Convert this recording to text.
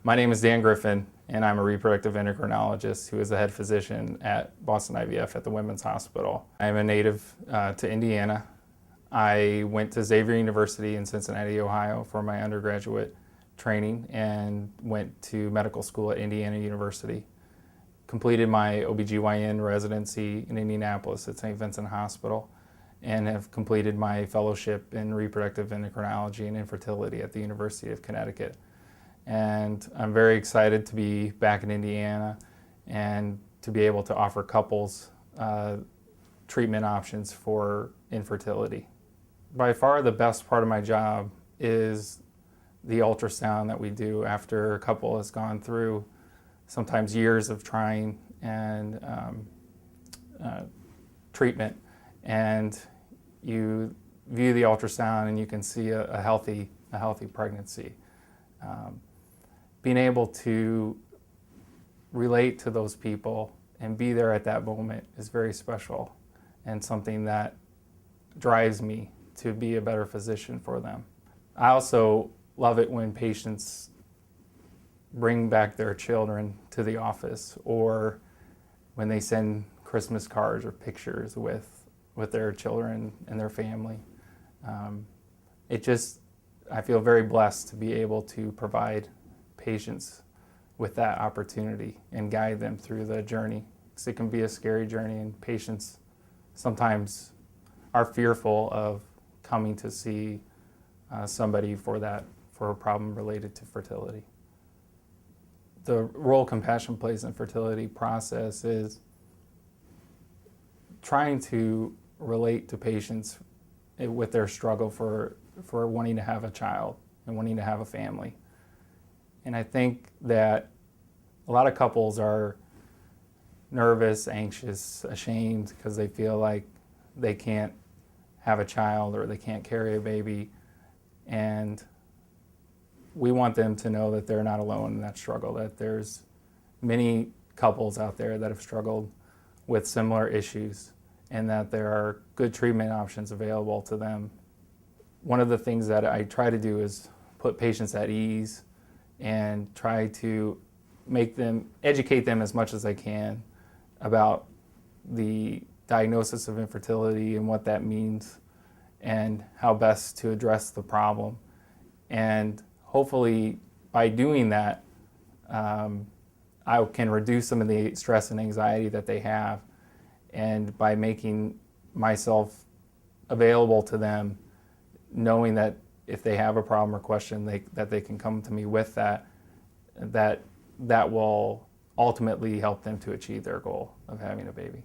My name is Dan Griffin, and I'm a reproductive endocrinologist who is the head physician at Boston IVF at the Women's Hospital. I'm a native to Indiana. I went to Xavier University in Cincinnati, Ohio for my undergraduate training and went to medical school at Indiana University. Completed my OBGYN residency in Indianapolis at St. Vincent Hospital and have completed my fellowship in reproductive endocrinology and infertility at the University of Connecticut. And I'm very excited to be back in Indiana and to be able to offer couples treatment options for infertility. By far the best part of my job is the ultrasound that we do after a couple has gone through sometimes years of trying and treatment, and you view the ultrasound and you can see a healthy pregnancy. Being able to relate to those people and be there at that moment is very special and something that drives me to be a better physician for them. I also love it when patients bring back their children to the office, or when they send Christmas cards or pictures with their children and their family. I feel very blessed to be able to provide patients with that opportunity and guide them through the journey. Because it can be a scary journey, and patients sometimes are fearful of coming to see somebody for a problem related to fertility. The role compassion plays in fertility process is trying to relate to patients with their struggle for wanting to have a child and wanting to have a family. And I think that a lot of couples are nervous, anxious, ashamed because they feel like they can't have a child or they can't carry a baby. And we want them to know that they're not alone in that struggle, that there's many couples out there that have struggled with similar issues and that there are good treatment options available to them. One of the things that I try to do is put patients at ease and try to educate them as much as I can about the diagnosis of infertility and what that means and how best to address the problem. And hopefully by doing that, I can reduce some of the stress and anxiety that they have, and by making myself available to them, knowing that if they have a problem or question, that they can come to me with that will ultimately help them to achieve their goal of having a baby.